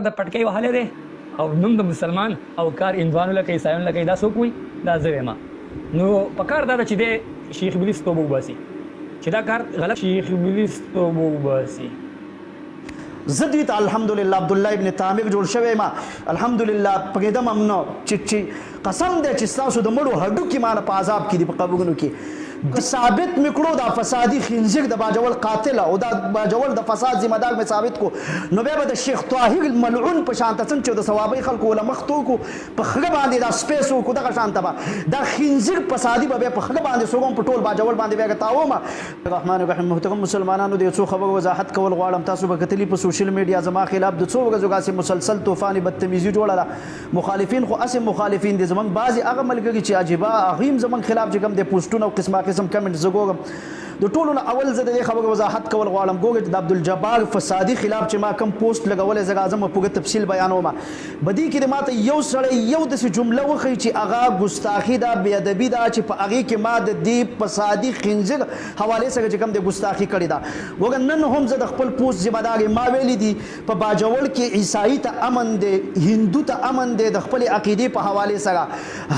د پټکۍ وهلی دی او نوم د مسلمان او کار هندوانو لکه عیسایانو لکه دا څوک وي دا زه یم نو په کار دا ده چې دی شیخ ابلیس توبه وباسي چې دا کار غلط شیخ ابلیس توبه وباسي زه دوی ته الحمدلله عبدالله ابن تامر جوړ شوی ما الحمدلله پرېږدم هم نه چې قسم دی چې ستاسو د مړو هډوکي ما نه په عذاب کې دي په قبرونو کې ثابت مې کړو دا فسادي خنزیر د باجول قاتل او دا باجول د فساد ذمہ دار مې ثابت کو نو بیا به د شیخ طاهر ملعون په شان ته څنګه چې د ثوابي خلکو له مخ تو کو په خره باندې دا سپیس کو دغه شان ته دا خنزیر فسادي به په خره باندې سوګم په ټول باجول باندې بیا تاو ما الرحمن الرحیم محترم مسلمانانو د څو خبرو وضاحت کول غواړم تاسو به کتلی په سوشل میډیا زما خلاف د څو ورځو غاسي مسلسل طوفان بدتمیزي جوړه مخالفین خو اسم مخالفین دي زمنګ بعضي هغه ملګری چې عجيبه هغه زمنګ خلاف چې کوم د پوسټونو قسمه قسم کمنټ زګوم د ټولو نه اول زه د دې خبرو وضاحت کول غواړم ګوګ د عبدالجبار فسادي خلاف چې ما کم پوسټ لګولې زه اعظم په تفصیل بیانوم بدی کې ماته یو سړی یو د جمله وخی چې اغا ګستاخی دا بی ادبی دا چې په هغه کې ما د دې فسادي خنزیر حواله سره چې کم د ګستاخی کړی دا ګوګ نن هم زه د خپل پوسټ ذمہ دار ما ویلي دي په باجوړ کې عیسائی ته امن دی هندو ته امن دی د خپل عقیده په حواله سره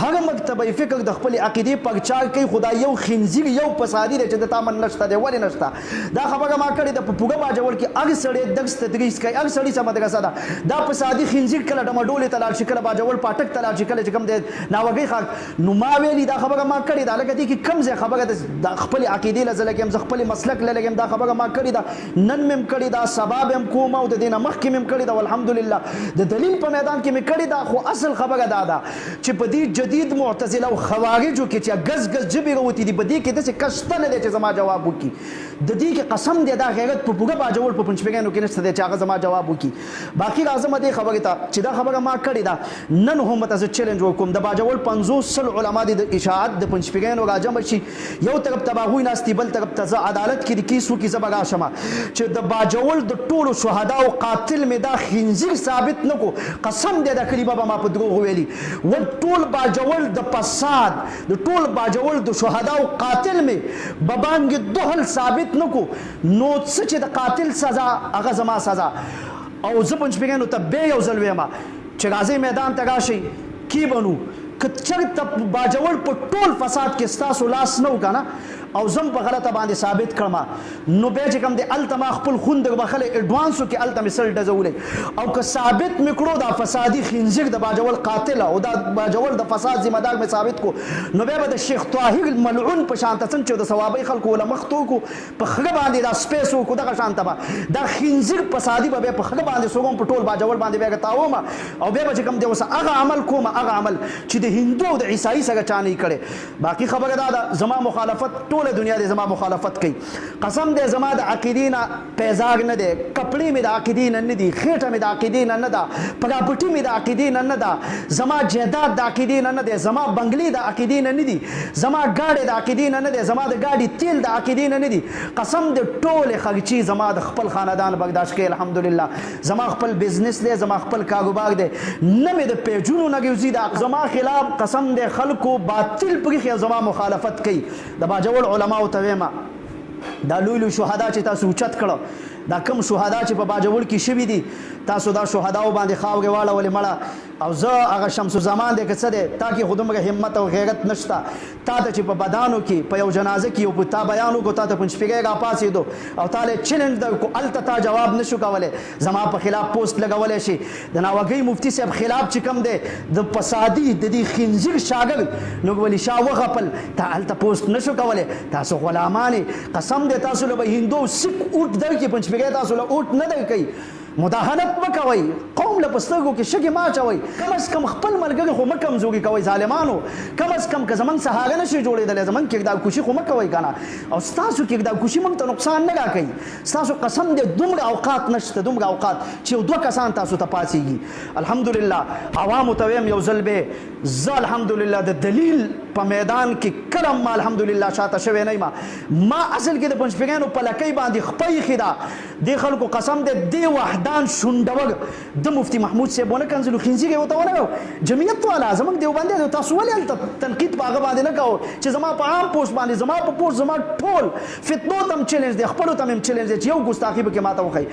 هغه مکتبه فکر د خپل عقیده پرچار کوي خدای یو خنزیر یو فسادي دی چې د تامن نشته دی ولې نشته دا خبره ما کړې د پوګه باجوړ کې هغه سړی درس تدریس کوي هغه سړی سم مدرسه ده دا فسادي خنزیر کله د مډولې تلل شي کله باجوړ پاټک تلل شي کله چې کوم دی ناوګي خاک نو ما ویلي دا خبره ما کړې دا لکه دي کې کم ځای خبره د خپل عقیده لزل کې هم خپل مسلک لګم دا خبره ما کړې دا نن مم کړې دا سبب هم کوم او د دینه مخ کې مم کړې دا الحمدلله د دلیل په میدان کې مې کړې دا خو اصل خبره دا ده چې په دې جدید معتزله او خوارجو کې چې غز غز جبې وروتي دي په دې کې د کشته نه دي چې زما جواب وکي د دې کې قسم دی دا غیرت په پوګه باجول په پنځپګانو کې نشته چې هغه زما جواب وکي باقي راځم دې خبره ته چې دا خبره ما کړې ده نن هم تاسو چیلنج وکوم د باجول 500 علما دي د اشاعت د پنځپګانو راځم شي یو طرف تباهوی ناستي بل طرف ته عدالت کې د کیسو کې زبګه شمه چې د باجول د ټولو شهدا او قاتل می دا خنزیر ثابت نکو قسم دی دا کلی بابا ما په دروغ ویلي و ټول باجول د فساد د ټول باجول د شهدا او قاتل می بابانګ دوهل ثابت نکو نو څه چې د قاتل سزا هغه زما سزا او زه پنځپګانو ته به یو ځل وایم چې غازی میدان ته راشي کی بنو که چرته باجوړ په ټول فساد کې ستاسو لاس نه وکنه او زم په غلطه باندې ثابت کړم نو به چې کوم د التما خپل خوند بخله اډوانسو کې التم سل ډزولې او که ثابت میکړو دا فسادي خنزیر د باجول قاتل او دا باجول د فساد ذمہ دار مې ثابت کو نو به د شیخ طاهر ملعون په شان ته څنګه د ثوابي خلکو له مختو کو په خره باندې دا سپیس کو دغه شان ته دا خنزیر فسادي به په خره باندې سوګم په ټول باجول باندې به تاوم او به چې کوم دی وس هغه عمل کوم هغه عمل چې د هندو او د عیسائی سره چانه کړي باقي خبره دا زما مخالفت ټول دنیا د زما مخالفت کوي قسم دې زما د عقیدینا پیزاګ نه دی کپړې مې د عقیدینا نه دی خېټه مې د عقیدینا نه ده پراپرټي مې د عقیدینا نه ده زما جیداد د عقیدینا نه دی زما بنگلې د عقیدینا نه دي زما گاډي د عقیدینا نه دی زما د گاډي تیل د عقیدینا نه دي قسم دې ټول خرچي زما د خپل خاندان برداشت کوي الحمدلله زما خپل بزنس دی زما خپل کاروبار دی نه مې د پیجونو نه ګوزي د زما خلاف قسم دې خلکو باطل پرې زما مخالفت کوي د باجوړ علما او تویما دا لوی شهدا چې تاسو اوچت کړه دا کم شهدا چې په باجوړ کې شوي دي تاسو دا شهدا باندې خاوګه واړه ولې مړه او زه هغه شمس زمان دی که څه دی تا کې خودمره همت او غیرت نشته تا ته چې په بدانو کې په یو جنازه کې یو په تا بیان وکړو تا ته پنځپګۍ راپاڅېدو او تا له چیلنج درکړو هلته تا جواب نشو کولی زما په خلاف پوسټ لګولی شي د ناوګۍ مفتي صاحب خلاف چې کوم دی د فسادي د دې خنزیر شاګرد نو ولی شاه وغپل تا هلته پوسټ نشو کولی تاسو غلامانې قسم دی تاسو له به هندو سک اوټ درکړي پنځپګۍ تاسو له اوټ نه درکوي مداهنت مکوئ قوم له پسترګو کې شګې ماچوئ کم از کم خپل ملګري خو مه کمزوري کوئ ظالمانو کم از کم که زموږ څه هغه نشي جوړېدلی زموږ کردارکشي خو مه کوئ که نه او ستاسو کردارکشي موږ ته نقصان نه راکوي ستاسو قسم دی دومره اوقات نشته دومره اوقات چې یو دوه کسان تاسو ته پاڅېږي الحمدلله عوامو ته ویم یو ځل به زه الحمدلله د دلیل په میدان کې کلم ما الحمدلله شاته شوی نه ما اصل کې د پنځپیرانو په لکۍ باندې خپۍ خدا د خلکو قسم دې دی وحدان شونډوګ د مفتی محمود صاحب ونه کنزلو خنزیږي وته ونه جمعیت والا زمونږ دیوبندي تاسو ولې تنقید په هغه باندې نه کوو چې زما په عام پوسټ باندې زما په پوسټ زما ټول فتنو تم چیلنج دی خپلو ته هم چیلنج دی چې یو ګستاخي به کې ماته وښیي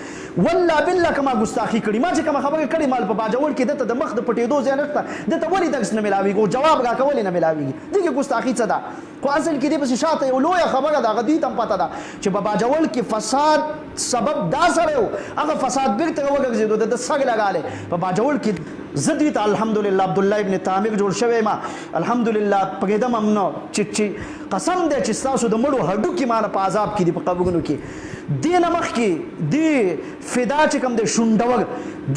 والله بالله که ما ګستاخي کړي ما چې کومه خبره کړې مال په باجوړ کې دته د مخ د پټېدو ځای نشته دته ولې درس نه ملاویږي جواب راکړه ولې نه ملاویږي دغه ګستاخي څه ده خو اصل کې دې پسې شاته یو لویه خبره ده هغه دوی ته هم پته ده چې په باجوړ کې فساد سبب دا سره و هغه فساد بیرته وګرځېدو د سګ لګالی په باجوړ کې زه دوی ته الحمدلله عبدالله ابن تامر جوړ شوی ما الحمدلله پوهېدم هم نه چې قسم دی چې ستاسو د مړو هډوکي مانه په عذاب کې دي په قبرونو کې دې نه مخکې د فدا چې کوم د شونډوګ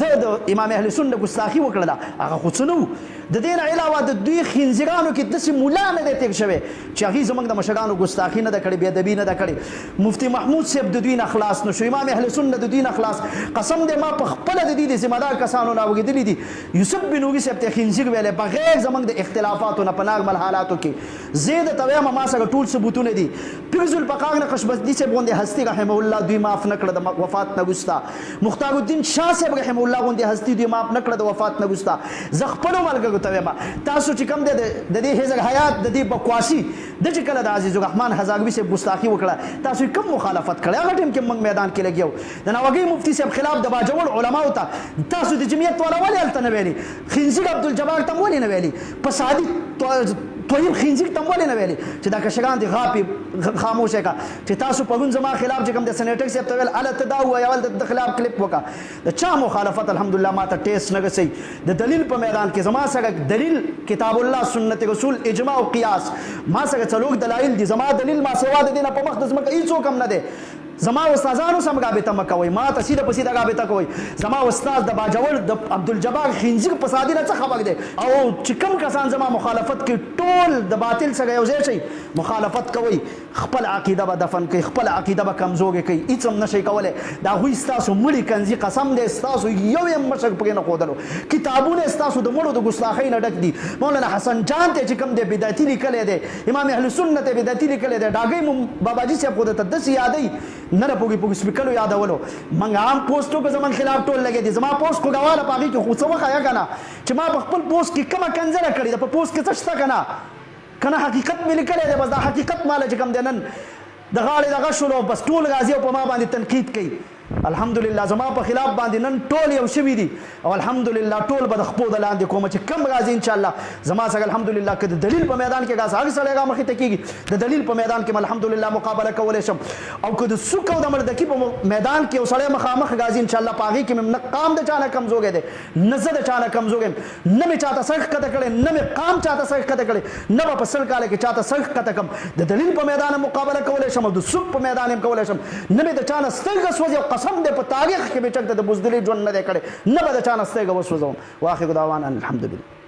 د امام اهل سنت ګستاخي وکړله هغه خو څه نه و د دې نه علاوه د دوی خنزیرانو کې داسې ملا نه دی تېر شوی چې هغې زموږ د مشرانو ګستاخي نه ده کړې بېادبي نه ده کړې مفتي محمود صاحب د دوی نه خلاص نه شو امام اهل سنت د دوی نه خلاص قسم دی ما په خپله د دې د ذمهدار کسانو نه اورېدلي دي یوسف بن نوري صاحب ته خنزیر ویلی بغیر زموږ د اختلافاتو نه په نارمل حالاتو کې زه درته وایم ما سره ټول ثبوتونه دي پیرز الفقار نقش بسدي صاحب غوندې هستي رحمه الله دوی معاف نه کړه د وفات نه وروسته مختار الدین شاه صاحب رحمه الله غوندې هستي دوی معاف نه کړه د وفات نه وروسته زه خپلو ملګرو ته وایم تاسو چې کوم دی د دې حزب حیات د دې بکواسي د چې کله د عزیز الرحمن هزاروي صاحب ګستاخي وکړه تاسو کوم مخالفت کړی هغه ټیم کې موږ میدان کې لګیو د ناوګي مفتي صاحب خلاف د باجوړ علماو ته تاسو د جمعیت والا ولې هلته نه ویلي خنزیر عبدالجبار ته ولې نه ویلي په سعدي توهیم خنزیر ته ولې نه ویلي چې دا کشران دي غاپي خاموشه کا چې تاسو پرون زما خلاف چې کوم د سېنیټر صاحب ته ویل اله ته دا ووایه اول د خلاف کلیپ وکړه د چا مخالفت الحمدلله ما ته ټیسټ نه رسوي د دلیل په میدان کې زما سره دلیل کتاب الله سنت رسول اجماع او قیاس ما سره څلور دلایل دي زما دلیل ما سوا د دې نه په مخ د ځمکه هېڅوک هم نه دی زما استادانو سم رابطه مه کوئ ما ته سیده په سیده رابطه کوئ زما استاد د باجوړ د عبدالجبار خنزیر په سادي نه څه خبر دی او چې کوم کسان زما مخالفت کوي ټول د باطل سره یو ځای شي مخالفت کوئ خپل عقیده به دفن کوي خپل عقیده به کمزورې کوي هېڅ هم نشئ کولی د هغوی ستاسو مړي کنځي قسم دی ستاسو یو یې مشر پرې نه ښودلو کتابونه ستاسو د مړو د ګستاخۍ نه ډک دي مولانا حسن جان ته چې کوم دی بدعتي لیکلی دی امام اهل سنت یې بدعتي لیکلی دی ډاګۍ مو باباجي صاحب خو درته داسې یادوي نه د پوږي سپیکرو یادولو موږ عام پوسټو که زمون خلاف ټول لګې دي زما پوسټ خو ګواله په هغې کې خو څه وښیه که نه چې ما په خپل پوسټ کې کومه کنځله کړې ده په پوسټ کې څه شته که نه که نه حقیقت مې لیکلی دی بس دا حقیقت ماله چې کوم دی نن د غاړې دغه شولو بس ټول راځي او په ما باندې تنقید کوي الحمدلله زما په خلاف باندې نن ټول یو شوي دي او الحمدلله ټول به د خپو د لاندې کومه چې کم راځي انشاءالله زما سره الحمدلله که د دلیل په میدان کې راځي هر سړی را مخې ته کېږي د دلیل په میدان کې الحمدلله مقابله کولی شم او که د سوک او د مردکي په میدان کې یو سړی مخامخ راځي انشاءالله په هغې کې مې نه قام د چا نه کمزوری دی نه زه د چا نه کمزوری یم نه مې چاته سر ښکته کړی نه مې قام چاته سر ښکته کړی نه به په 100 کاله کې چاته سر ښکته کړم د دلیل په میدان مقابله کولی شم او د سوک په میدان هم کولی شم نه مې د چا نه سترګه سوځي او قسم دی په تاریخ کې به چک د بزدلي ژوند نه دی کړی نه به د چا نه سترګه وسوځوم واخر دعوانا الحمدلله